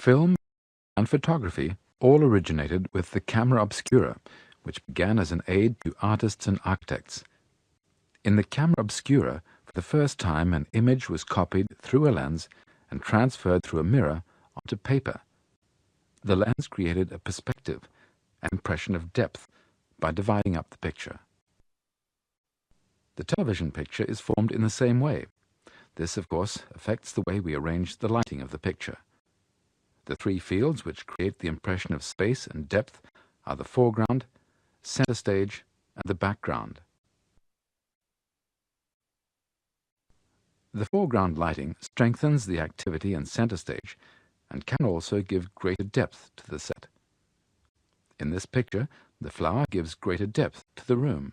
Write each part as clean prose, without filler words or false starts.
Film and photography all originated with the camera obscura, which began as an aid to artists and architects. In the camera obscura, for the first time an image was copied through a lens and transferred through a mirror onto paper. The lens created a perspective, an impression of depth, by dividing up the picture. The television picture is formed in the same way. This, of course, affects the way we arrange the lighting of the picture. The three fields which create the impression of space and depth are the foreground, center stage, and the background. The foreground lighting strengthens the activity in center stage and can also give greater depth to the set. In this picture, the flower gives greater depth to the room.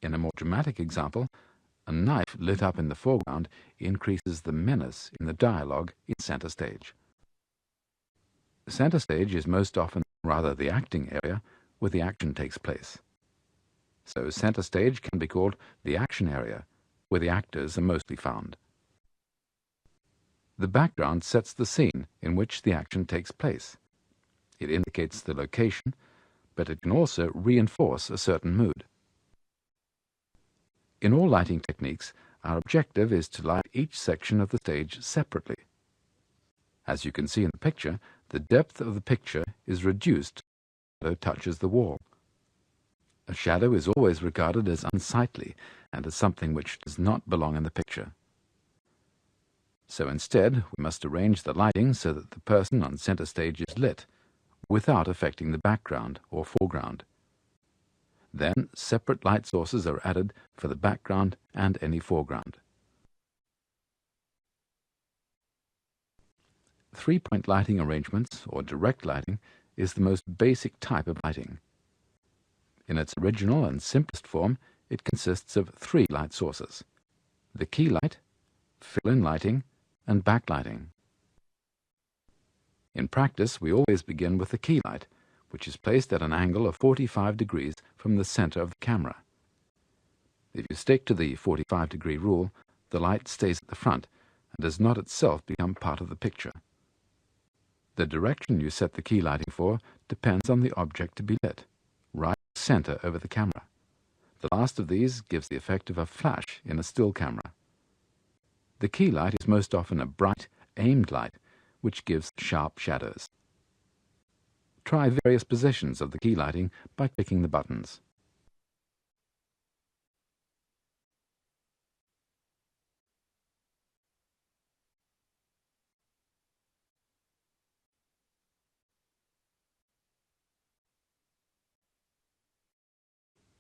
In a more dramatic example, a knife lit up in the foreground increases the menace in the dialogue in center stage. Center stage is most often rather the acting area where the action takes place. So center stage can be called the action area, where the actors are mostly found. The background sets the scene in which the action takes place. It indicates the location, but it can also reinforce a certain mood. In all lighting techniques, our objective is to light each section of the stage separately. As you can see in the picture, the depth of the picture is reduced as the shadow touches the wall. A shadow is always regarded as unsightly and as something which does not belong in the picture. So instead, we must arrange the lighting so that the person on center stage is lit, without affecting the background or foreground. Then, separate light sources are added for the background and any foreground. Three-point lighting arrangements, or direct lighting, is the most basic type of lighting. In its original and simplest form, it consists of three light sources: the key light, fill-in lighting, and backlighting. In practice, we always begin with the key light, which is placed at an angle of 45 degrees from the center of the camera. If you stick to the 45-degree rule, the light stays at the front and does not itself become part of the picture. The direction you set the key lighting for depends on the object to be lit, right center over the camera. The last of these gives the effect of a flash in a still camera. The key light is most often a bright, aimed light, which gives sharp shadows. Try various positions of the key lighting by clicking the buttons.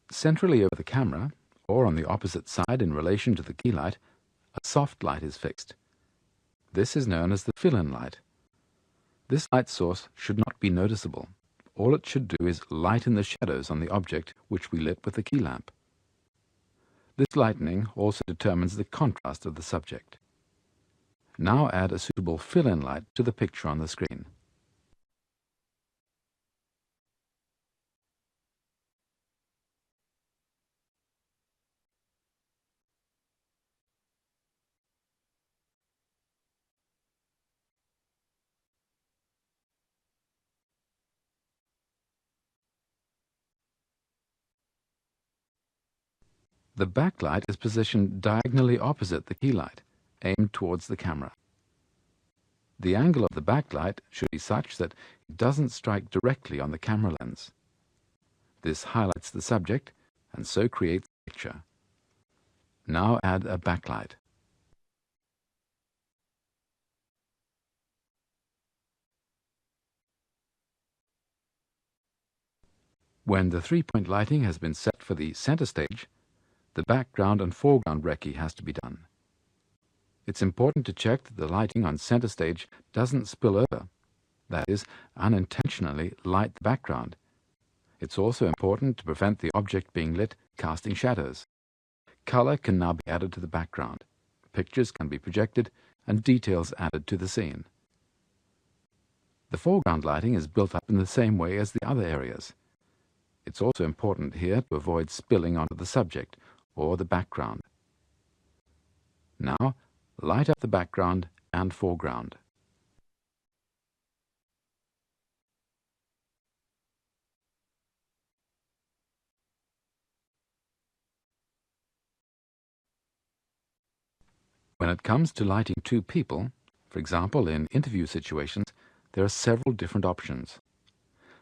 Centrally over the camera, or on the opposite side in relation to the key light, a soft light is fixed. This is known as the fill-in light. This light source should not be noticeable. All it should do is lighten the shadows on the object which we lit with the key lamp. This lightening also determines the contrast of the subject. Now add a suitable fill-in light to the picture on the screen. The backlight is positioned diagonally opposite the key light, aimed towards the camera. The angle of the backlight should be such that it doesn't strike directly on the camera lens. This highlights the subject and so creates a picture. Now add a backlight. When the three-point lighting has been set for the center stage, the background and foreground recce has to be done. It's important to check that the lighting on center stage doesn't spill over, that is, unintentionally light the background. It's also important to prevent the object being lit casting shadows. Color can now be added to the background. Pictures can be projected and details added to the scene. The foreground lighting is built up in the same way as the other areas. It's also important here to avoid spilling onto the subject or the background. Now, light up the background and foreground. When it comes to lighting two people, for example in interview situations, there are several different options.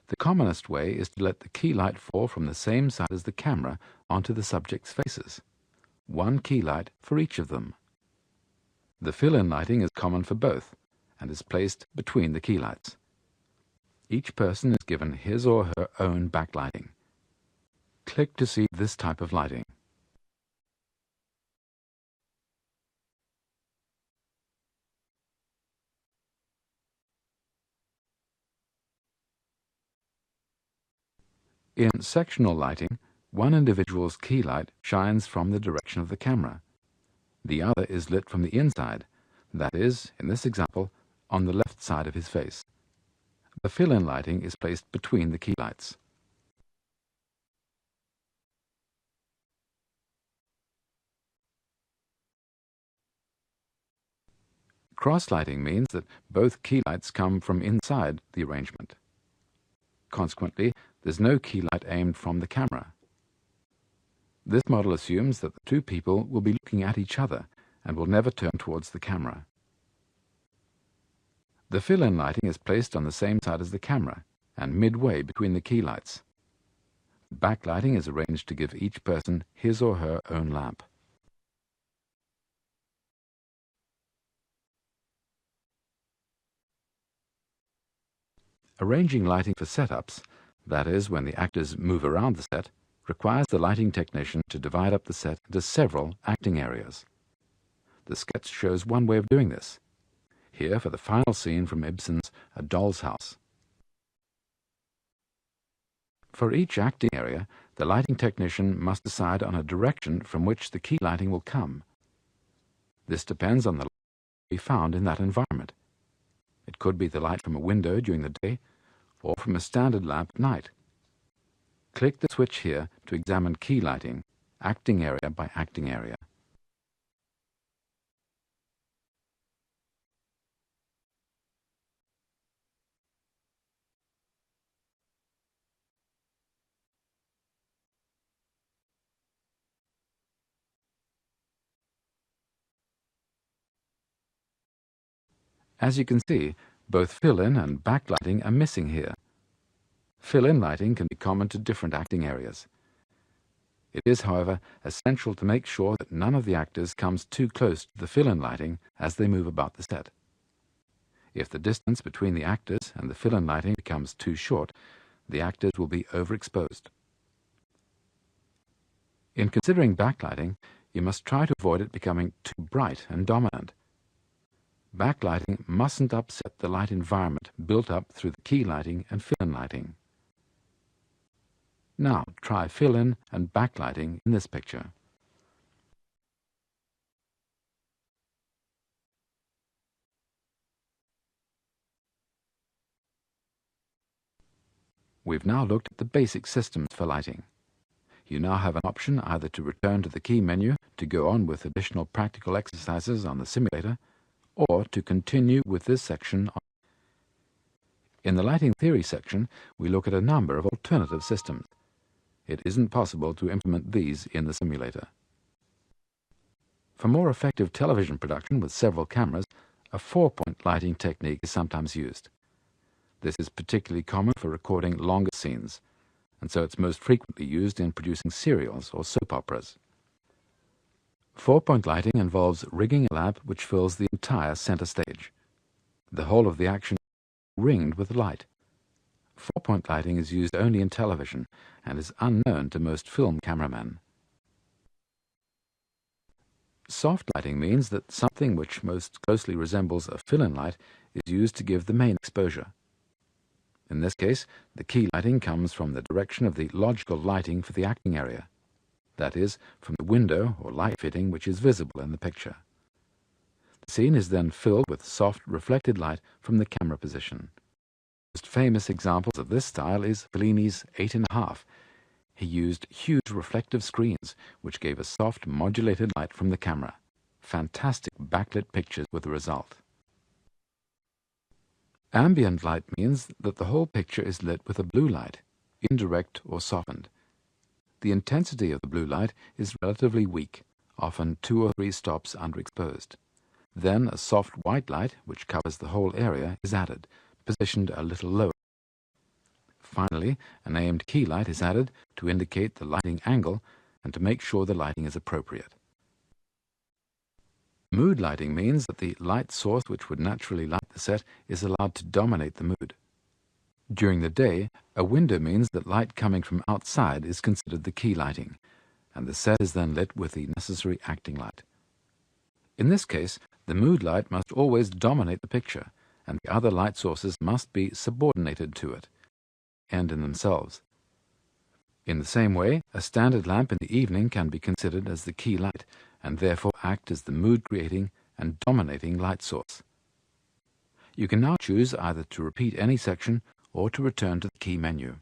The commonest way is to let the key light fall from the same side as the camera onto the subject's faces. One key light for each of them. The fill-in lighting is common for both and is placed between the key lights. Each person is given his or her own backlighting. Click to see this type of lighting. In sectional lighting, one individual's key light shines from the direction of the camera. The other is lit from the inside, that is, in this example, on the left side of his face. The fill-in lighting is placed between the key lights. Cross-lighting means that both key lights come from inside the arrangement. Consequently, there's no key light aimed from the camera. This model assumes that the two people will be looking at each other and will never turn towards the camera. The fill-in lighting is placed on the same side as the camera and midway between the key lights. Backlighting is arranged to give each person his or her own lamp. Arranging lighting for setups, that is, when the actors move around the set, requires the lighting technician to divide up the set into several acting areas. The sketch shows one way of doing this. Here for the final scene from Ibsen's A Doll's House. For each acting area, the lighting technician must decide on a direction from which the key lighting will come. This depends on the light to be found in that environment. It could be the light from a window during the day or from a standard lamp at night. Click the switch here to examine key lighting, acting area by acting area. As you can see, both fill-in and backlighting are missing here. Fill-in lighting can be common to different acting areas. It is, however, essential to make sure that none of the actors comes too close to the fill-in lighting as they move about the set. If the distance between the actors and the fill-in lighting becomes too short, the actors will be overexposed. In considering backlighting, you must try to avoid it becoming too bright and dominant. Backlighting mustn't upset the light environment built up through the key lighting and fill-in lighting. Now try fill-in and backlighting in this picture. We've now looked at the basic systems for lighting. You now have an option either to return to the key menu to go on with additional practical exercises on the simulator, or to continue with this section. In the lighting theory section, we look at a number of alternative systems. It isn't possible to implement these in the simulator. For more effective television production with several cameras, a 4-point lighting technique is sometimes used. This is particularly common for recording longer scenes, and so it's most frequently used in producing serials or soap operas. 4-point lighting involves rigging a lamp which fills the entire center stage. The whole of the action is ringed with light. 4-point lighting is used only in television and is unknown to most film cameramen. Soft lighting means that something which most closely resembles a fill-in light is used to give the main exposure. In this case, the key lighting comes from the direction of the logical lighting for the acting area. That is, from the window or light fitting which is visible in the picture. The scene is then filled with soft reflected light from the camera position. The most famous examples of this style is Fellini's 8½. He used huge reflective screens which gave a soft modulated light from the camera. Fantastic backlit pictures were the result. Ambient light means that the whole picture is lit with a blue light, indirect or softened. The intensity of the blue light is relatively weak, often 2 or 3 stops underexposed. Then a soft white light, which covers the whole area, is added, positioned a little lower. Finally, a named key light is added to indicate the lighting angle and to make sure the lighting is appropriate. Mood lighting means that the light source which would naturally light the set is allowed to dominate the mood. During the day, a window means that light coming from outside is considered the key lighting, and the set is then lit with the necessary acting light. In this case, the mood light must always dominate the picture, and the other light sources must be subordinated to it, and in themselves. In the same way, a standard lamp in the evening can be considered as the key light, and therefore act as the mood-creating and dominating light source. You can now choose either to repeat any section or to return to the key menu.